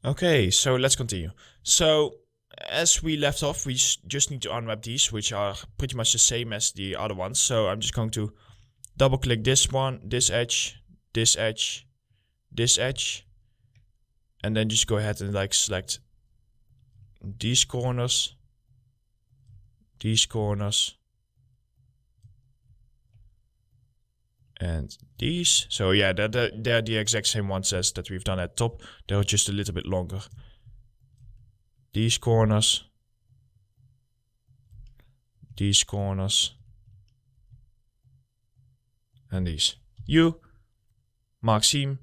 Okay, so let's continue. So as we left off, we just need to unwrap these, which are pretty much the same as the other ones. So I'm just going to double click this one, this edge, this edge, this edge, and then just go ahead and like select these corners, and these. So yeah, they're the exact same ones as that we've done at top. They're just a little bit longer. These corners, and these. You mark seam,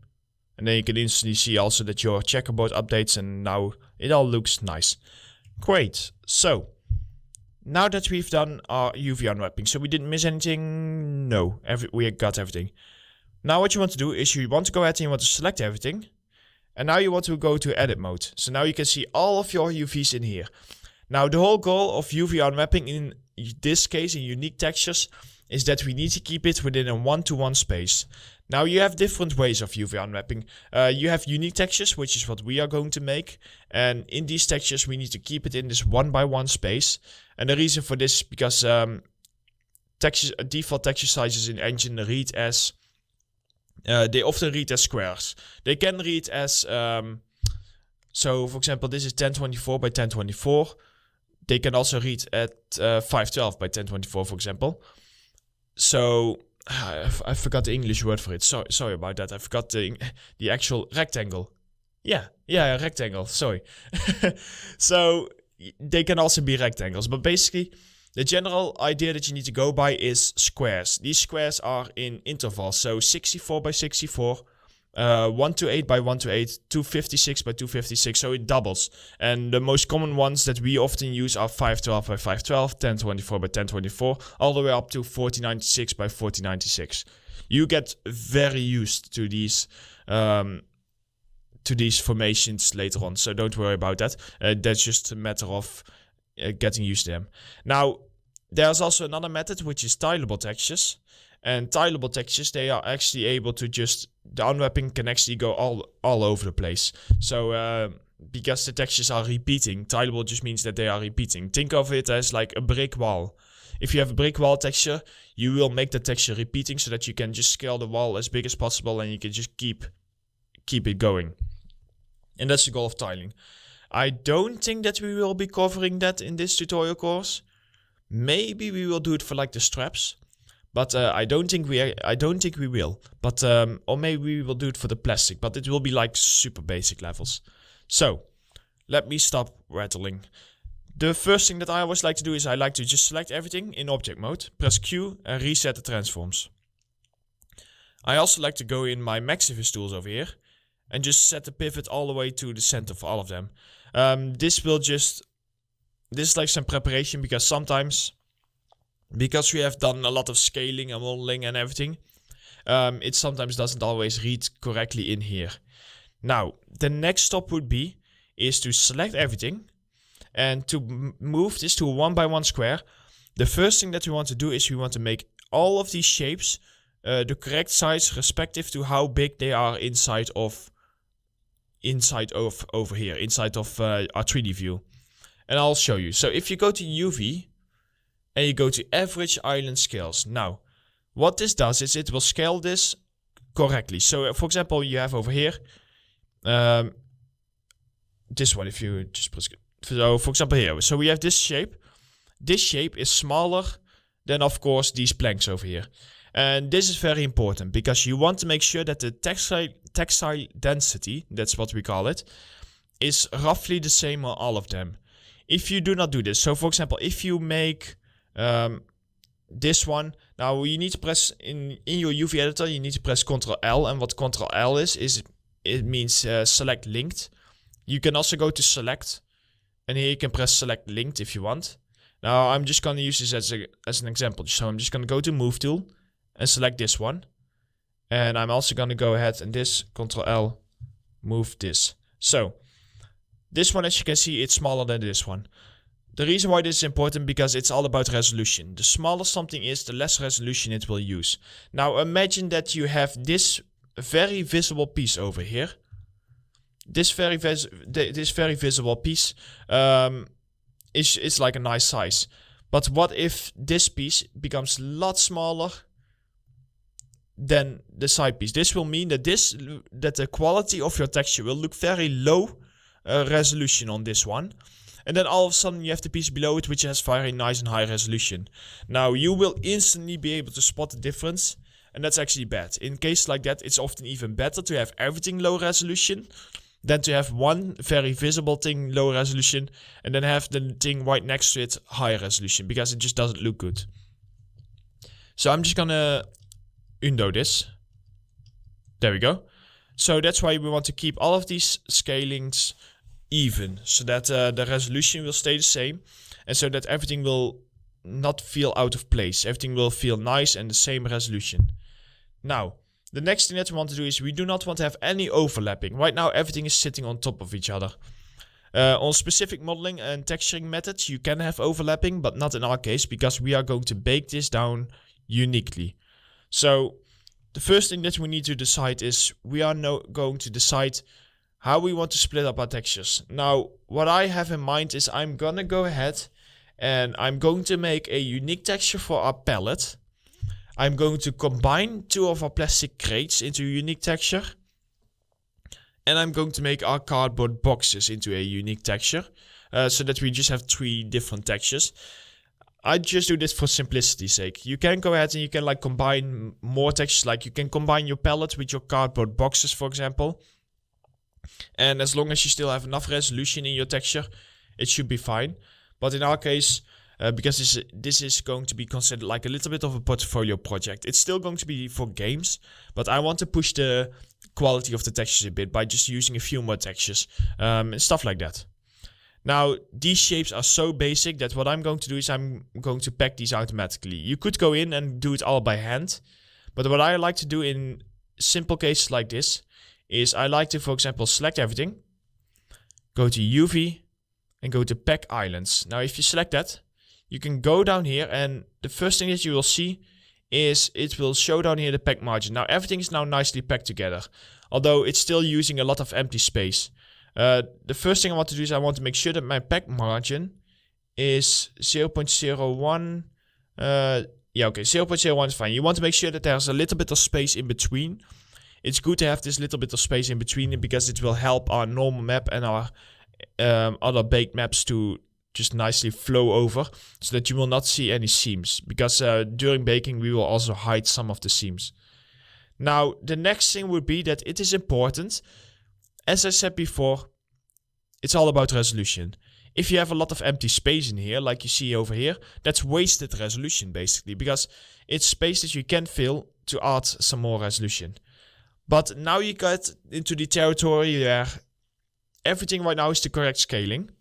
and then you can instantly see also that your checkerboard updates, and now it all looks nice. Great. So now that we've done our UV unwrapping, so we didn't miss anything. No, we got everything. Now what you want to do is you want to go ahead and you want to select everything. And now you want to go to edit mode. So now you can see all of your UVs in here. Now the whole goal of UV unwrapping in this case in unique textures is that we need to keep it within a 1-to-1 space. Now you have different ways of UV unwrapping. You have unique textures, which is what we are going to make. And in these textures we need to keep it in this 1-by-1 space. And the reason for this is because default texture sizes in Engine read as... they often read as squares. They can read as, so for example, this is 1024 by 1024. They can also read at 512 by 1024, for example. So, I forgot the English word for it. Sorry about that. I forgot the actual rectangle. Yeah, rectangle. Sorry. So, they can also be rectangles. But basically, the general idea that you need to go by is squares. These squares are in intervals. So 64 by 64, 128 by 128, 256 by 256. So it doubles. And the most common ones that we often use are 512 by 512, 1024 by 1024, all the way up to 4096 by 4096. You get very used to these formations later on. So don't worry about that. That's just a matter of getting used to them. Now, there's also another method, which is tileable textures. And tileable textures, they are actually able to just... The unwrapping can actually go all over the place. So, because the textures are repeating, tileable just means that they are repeating. Think of it as like a brick wall. If you have a brick wall texture, you will make the texture repeating so that you can just scale the wall as big as possible and you can just keep it going. And that's the goal of tiling. I don't think that we will be covering that in this tutorial course. Maybe we will do it for like the straps, but I don't think we will. But or maybe we will do it for the plastic, but it will be like super basic levels. So let me stop rattling. The first thing that I always like to do is I like to just select everything in object mode, press Q and reset the transforms. I also like to go in my Maximus tools over here and just set the pivot all the way to the center for all of them. This is like some preparation because sometimes, because we have done a lot of scaling and modeling and everything, it sometimes doesn't always read correctly in here. Now, the next step would be is to select everything and to move this to a 1-by-1 square. The first thing that we want to do is we want to make all of these shapes the correct size respective to how big they are inside of over here, inside of our 3D view. And I'll show you. So if you go to UV and you go to average island scales. Now, what this does is it will scale this correctly. So for example, you have over here, this one, if you just press, so for example here, so we have this shape. This shape is smaller than, of course, these planks over here. And this is very important because you want to make sure that the textile density, that's what we call it, is roughly the same on all of them. If you do not do this, so for example, if you make this one, now you need to press in your UV editor, you need to press Ctrl L, and what Ctrl L is it means select linked. You can also go to select, and here you can press select linked if you want. Now I'm just going to use this as an example, so I'm just going to go to move tool and select this one. And I'm also going to go ahead and this, Ctrl L, move this. So, this one, as you can see, it's smaller than this one. The reason why this is important because it's all about resolution. The smaller something is, the less resolution it will use. Now imagine that you have this very visible piece over here. this very visible piece is like a nice size. But what if this piece becomes a lot smaller than the side piece? This will mean that the quality of your texture will look very low resolution on this one. And then all of a sudden you have the piece below it which has very nice and high resolution. Now you will instantly be able to spot the difference. And that's actually bad. In cases like that, it's often even better to have everything low resolution than to have one very visible thing low resolution and then have the thing right next to it high resolution, because it just doesn't look good. So I'm just gonna undo this. There we go. So that's why we want to keep all of these scalings even, so that the resolution will stay the same and so that everything will not feel out of place. Everything will feel nice and the same resolution. Now, the next thing that we want to do is we do not want to have any overlapping. Right now, everything is sitting on top of each other. On specific modeling and texturing methods, you can have overlapping, but not in our case, because we are going to bake this down uniquely. So, the first thing that we need to decide is we are now going to decide how we want to split up our textures. Now, what I have in mind is I'm gonna go ahead and I'm going to make a unique texture for our pallet. I'm going to combine two of our plastic crates into a unique texture. And I'm going to make our cardboard boxes into a unique texture. So that we just have 3 different textures. I just do this for simplicity's sake. You can go ahead and you can like combine more textures. Like you can combine your pallet with your cardboard boxes, for example. And as long as you still have enough resolution in your texture, it should be fine. But in our case, because this is going to be considered like a little bit of a portfolio project. It's still going to be for games, but I want to push the quality of the textures a bit by just using a few more textures and stuff like that. Now, these shapes are so basic that what I'm going to do is I'm going to pack these automatically. You could go in and do it all by hand, but what I like to do in simple cases like this is I like to, for example, select everything, go to UV, and go to Pack Islands. Now, if you select that, you can go down here, and the first thing that you will see is it will show down here the pack margin. Now, everything is now nicely packed together, although it's still using a lot of empty space. The first thing I want to do is I want to make sure that my pack margin is 0.01. Yeah, okay, 0.01 is fine. You want to make sure that there's a little bit of space in between. It's good to have this little bit of space in between because it will help our normal map and our other baked maps to just nicely flow over, so that you will not see any seams, because during baking we will also hide some of the seams. Now, the next thing would be that it is important, as I said before, it's all about resolution. If you have a lot of empty space in here, like you see over here, that's wasted resolution basically, because it's space that you can fill to add some more resolution. But now you get into the territory where everything right now is the correct scaling.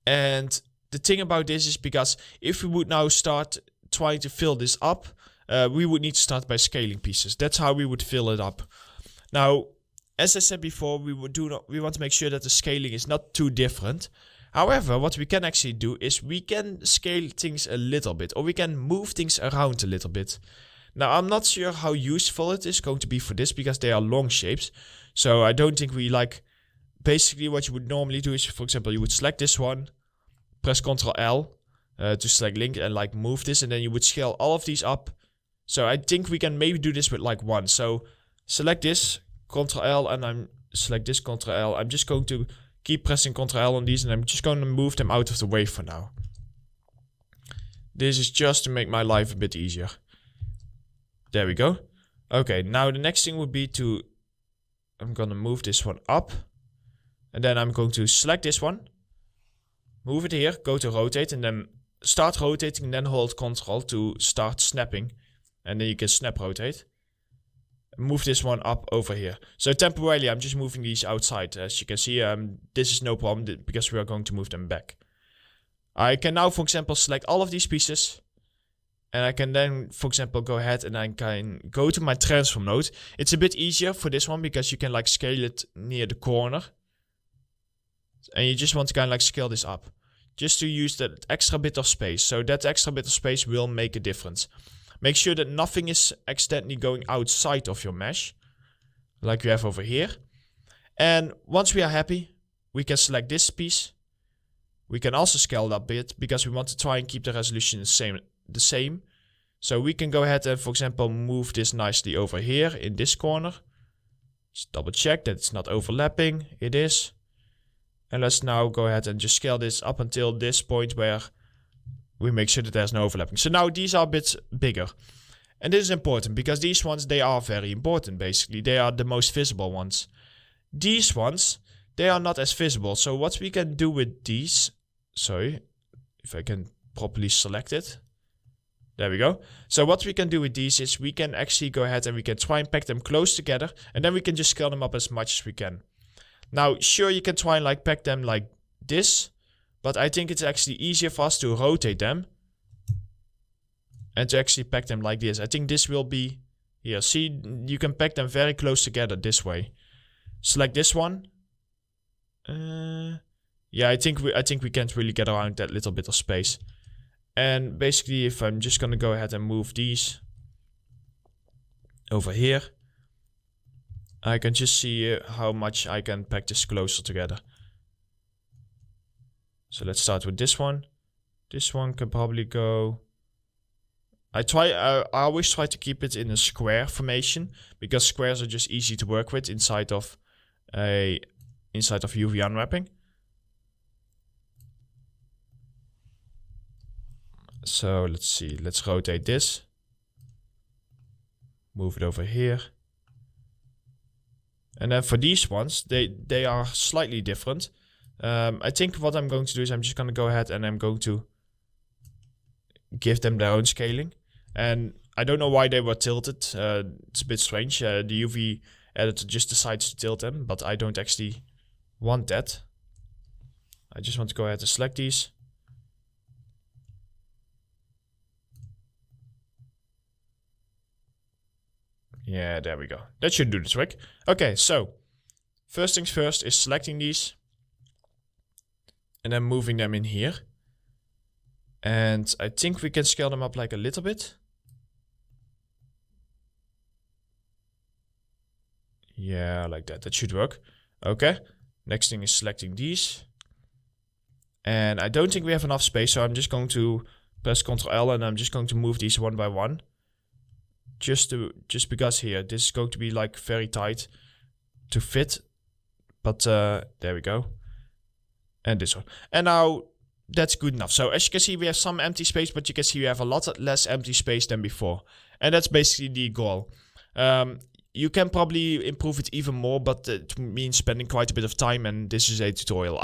And the thing about this is because if we would now start trying to fill this up, we would need to start by scaling pieces. That's how we would fill it up. Now, as I said before, we want to make sure that the scaling is not too different. However, what we can actually do is we can scale things a little bit, or we can move things around a little bit. Now, I'm not sure how useful it is going to be for this because they are long shapes. So I don't think we like... Basically, what you would normally do is, for example, you would select this one, press Ctrl L to select link and like move this, and then you would scale all of these up. So I think we can maybe do this with like one. So select this, Ctrl L, and I'm select this, Ctrl L. I'm just going to keep pressing Ctrl L on these, and I'm just going to move them out of the way for now. This is just to make my life a bit easier. There we go. Okay, now the next thing would be to... I'm going to move this one up. And then I'm going to select this one. Move it here, go to rotate, and then start rotating, and then hold Ctrl to start snapping. And then you can snap rotate. Move this one up over here. So temporarily I'm just moving these outside. As you can see, this is no problem because we are going to move them back. I can now, for example, select all of these pieces. And I can then, for example, go ahead and I can go to my transform node. It's a bit easier for this one because you can like scale it near the corner. And you just want to kind of like scale this up. Just to use that extra bit of space. So that extra bit of space will make a difference. Make sure that nothing is accidentally going outside of your mesh. Like you have over here. And once we are happy, we can select this piece. We can also scale it up a bit because we want to try and keep the resolution the same. So we can go ahead and, for example, move this nicely over here in this corner. Just double check that it's not overlapping. It is. And let's now go ahead and just scale this up until this point where we make sure that there's no overlapping. So now these are a bit bigger. And this is important because these ones, they are very important basically. They are the most visible ones. These ones, they are not as visible. So what we can do with these, sorry, if I can properly select it. There we go. So what we can do with these is we can actually go ahead and we can try and pack them close together. And then we can just scale them up as much as we can. Now, sure, you can try and like pack them like this. But I think it's actually easier for us to rotate them. And to actually pack them like this. I think this will be, here, see, you can pack them very close together this way. Select this one. Yeah, I think we can't really get around that little bit of space. And basically, if I'm just gonna go ahead and move these over here, I can just see how much I can pack this closer together. So let's start with this one. This one can probably go. I always try to keep it in a square formation because squares are just easy to work with inside of UV unwrapping. So let's see, let's rotate this. Move it over here. And then for these ones, they are slightly different. I think what I'm going to do is I'm just going to go ahead and I'm going to give them their own scaling. And I don't know why they were tilted. It's a bit strange. The UV editor just decides to tilt them, but I don't actually want that. I just want to go ahead and select these. Yeah, there we go. That should do the trick. Okay, so first things first is selecting these and then moving them in here. And I think we can scale them up like a little bit. Yeah, like that. That should work. Okay. Next thing is selecting these. And I don't think we have enough space, so I'm just going to press Ctrl L and I'm just going to move these one by one. Just because here, this is going to be like very tight to fit. But there we go. And this one. And now that's good enough. So as you can see, we have some empty space, but you can see we have a lot less empty space than before. And that's basically the goal. You can probably improve it even more, but it means spending quite a bit of time, and this is a tutorial.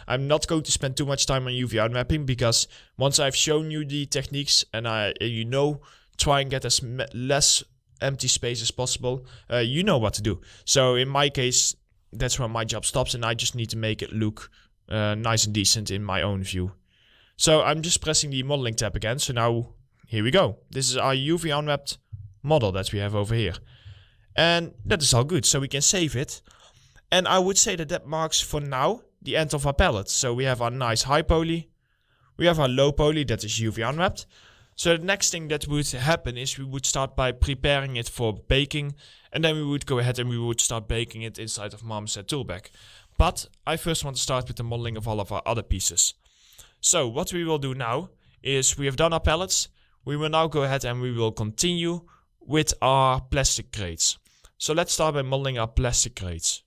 I'm not going to spend too much time on UV unwrapping, because once I've shown you the techniques and you know, try and get as less empty space as possible, you know what to do. So in my case, that's where my job stops, and I just need to make it look nice and decent in my own view. So I'm just pressing the modeling tab again. So now, here we go. This is our UV unwrapped model that we have over here. And that is all good, so we can save it. And I would say that marks, for now, the end of our palette. So we have our nice high poly. We have our low poly, that is UV unwrapped. So the next thing that would happen is we would start by preparing it for baking. And then we would go ahead and we would start baking it inside of Marmoset Toolbag. But I first want to start with the modeling of all of our other pieces. So what we will do now is we have done our pallets. We will now go ahead and we will continue with our plastic crates. So let's start by modeling our plastic crates.